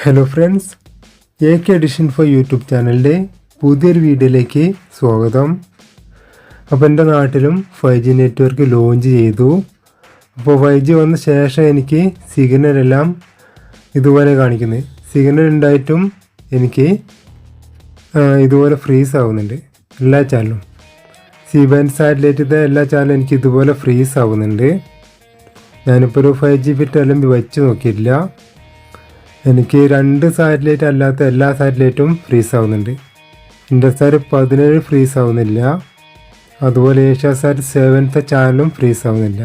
Hello friends, AK edition four YouTube ചാനലിൻ്റെ പുതിയൊരു വീഡിയോയിലേക്ക് സ്വാഗതം. അപ്പോൾ എൻ്റെ നാട്ടിലും 5G നെറ്റ്വർക്ക് ലോഞ്ച് ചെയ്തു. അപ്പോൾ 5G വന്ന ശേഷം എനിക്ക് സിഗ്നലെല്ലാം ഇതുപോലെ കാണിക്കുന്നത്. സിഗ്നൽ ഉണ്ടായിട്ടും എനിക്ക് ഇതുപോലെ ഫ്രീസ് ആവുന്നുണ്ട്. എല്ലാ ചാനലും C-band സാറ്റലൈറ്റിൻ്റെ എല്ലാ ചാനലും എനിക്ക് ഇതുപോലെ ഫ്രീസ് ആവുന്നുണ്ട്. ഞാനിപ്പോൾ ഒരു 5G ഫിറ്റ് എല്ലാം വെച്ച് നോക്കിയിട്ടില്ല. എനിക്ക് 2 സാറ്റലൈറ്റ് അല്ലാത്ത എല്ലാ സാറ്റലൈറ്റും ഫ്രീസ് ആവുന്നുണ്ട്. intelsat 17 ഫ്രീസ് ആവുന്നില്ല. അതുപോലെ gsat 7th ചാനലും ഫ്രീസ് ആവുന്നില്ല.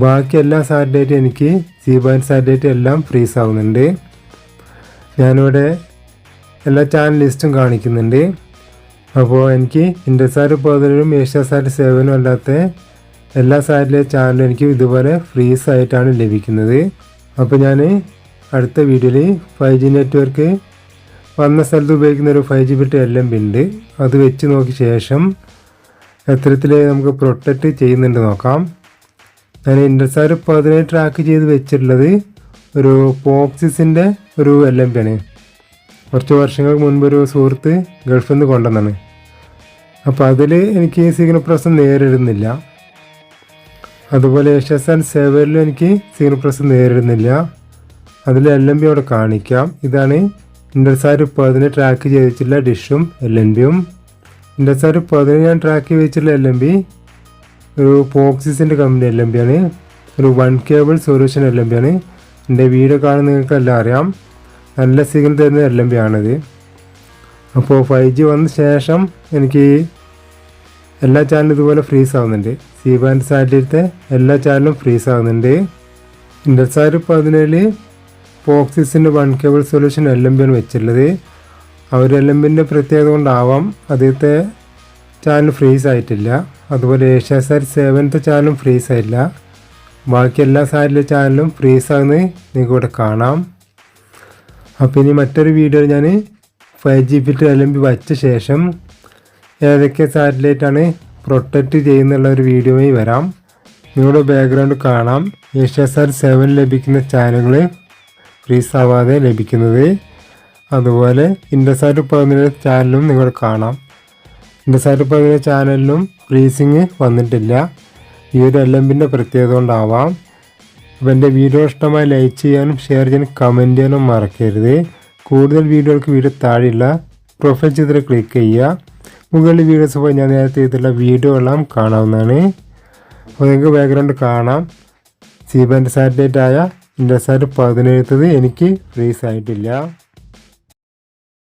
ബാക്കി എല്ലാ സാറ്റലൈറ്റും എനിക്ക് C-band സാറ്റലൈറ്റ് എല്ലാം ഫ്രീസ് ആവുന്നുണ്ട്. ഞാനിവിടെ എല്ലാ ചാനൽ ലിസ്റ്റും കാണിക്കുന്നുണ്ട്. അപ്പോൾ എനിക്ക് intelsat 17 gsat 7 അല്ലാത്ത എല്ലാ സാറ്റലൈറ്റ് ചാനലും എനിക്ക് ഇതുപോലെ ഫ്രീസ് ആയിട്ടാണ് ലഭിക്കുന്നത്. അപ്പോൾ ഞാൻ അടുത്ത വീഡിയോയിൽ 5G നെറ്റ്വർക്ക് വന്ന സ്ഥലത്ത് ഉപയോഗിക്കുന്ന ഒരു 5G ബിറ്റ് LMB ഉണ്ട്. അത് വെച്ച് നോക്കിയ ശേഷം എത്തരത്തിൽ നമുക്ക് പ്രൊട്ടക്റ്റ് ചെയ്യുന്നുണ്ട് നോക്കാം. ഞാൻ intelsat 17 ട്രാക്ക് ചെയ്ത് വെച്ചിട്ടുള്ളത് ഒരു പോക്സിസിൻ്റെ ഒരു LMB ആണ്. കുറച്ച് വർഷങ്ങൾക്ക് മുൻപ് ഒരു സുഹൃത്ത് ഗൾഫിൽ നിന്ന് കൊണ്ടുവന്നാണ്. അപ്പോൾ അതിൽ എനിക്ക് സിഗ്നൽ പ്രശ്നം നേരിടുന്നില്ല. അതുപോലെ gsat 7 എനിക്ക് സിഗ്നൽ പ്രശ്നം നേരിടുന്നില്ല. അതിൽ LMB അവിടെ കാണിക്കാം. ഇതാണ് intelsat 17 ട്രാക്ക് ചെയ്ത് വെച്ചിട്ടുള്ള ഡിഷും LMBയും. intelsat 17 ഞാൻ ട്രാക്ക് ചെയ്ത് വെച്ചിട്ടുള്ള LMB ഒരു പോക്സിസിൻ്റെ കമ്പനി LMB ആണ്. ഒരു 1 കേബിൾ സൊല്യൂഷൻ LMB ആണ്. എൻ്റെ വീഡിയോ കാണുന്ന നിങ്ങൾക്ക് എല്ലാം അറിയാം. നല്ല സിഗ്നൽ തരുന്ന LMB ആണിത്. അപ്പോൾ 5G വന്ന ശേഷം എനിക്ക് എല്ലാ ചാനലും ഇതുപോലെ ഫ്രീസ് ആവുന്നുണ്ട്. C-band സാറ്റലൈറ്റ് എല്ലാ ചാനലും ഫ്രീസ് ആവുന്നുണ്ട്. intelsat 17 പോക്സിസിൻ്റെ 1 കേബിൾ സൊല്യൂഷൻ LMB ആണ് വെച്ചിട്ടുള്ളത്. അവർ LMBൻ്റെ പ്രത്യേകത കൊണ്ടാവാം ആദ്യത്തെ ചാനൽ ഫ്രീസ് ആയിട്ടില്ല. അതുപോലെ gsat 7th ചാനലും ഫ്രീസ് ആയില്ല. ബാക്കി എല്ലാ സാറ്റലൈറ്റ് ചാനലും ഫ്രീസ് ആകുന്നത് നിങ്ങൾക്ക് ഇവിടെ കാണാം. അപ്പോൾ ഇനി മറ്റൊരു വീഡിയോയിൽ ഞാൻ 5G ഫിറ്റ് LMB വച്ച ശേഷം ഏതൊക്കെ സാറ്റലൈറ്റാണ് പ്രൊട്ടക്റ്റ് ചെയ്യുന്നുള്ള ഒരു വീഡിയോയിൽ വരാം. നിങ്ങളുടെ ബാക്ക്ഗ്രൗണ്ട് കാണാം. gsat 7 ലഭിക്കുന്ന ചാനലുകൾ ഫ്രീസ് ആവാതെ ലഭിക്കുന്നത്. അതുപോലെ intelsat 17 ചാനലും നിങ്ങൾ കാണാം. intelsat 17 ചാനലിലും ഫ്രീസിങ് വന്നിട്ടില്ല. ഈ ഒരു LMBൻ്റെ പ്രത്യേകത കൊണ്ടാവാം. അപ്പോൾ എൻ്റെ വീഡിയോ ഇഷ്ടമായി ലൈക്ക് ചെയ്യാനും ഷെയർ ചെയ്യാനും കമൻറ്റ് ചെയ്യാനും മറക്കരുത്. കൂടുതൽ വീഡിയോകൾക്ക് വീഡിയോ താഴെയുള്ള പ്രൊഫൈൽ ചിത്രം ക്ലിക്ക് ചെയ്യുക. മുകളിൽ വീഡിയോസ് പോയി ഞാൻ നേരത്തെ ചെയ്തിട്ടുള്ള വീഡിയോ എല്ലാം കാണാവുന്നതാണ്. അപ്പോൾ നിങ്ങൾക്ക് ബാക്ക്ഗ്രൗണ്ട് കാണാം. C-band സാറ്റലൈറ്റ് ആയ intelsat 17 എനിക്ക് ഫ്രീസ് ആയിട്ടില്ല.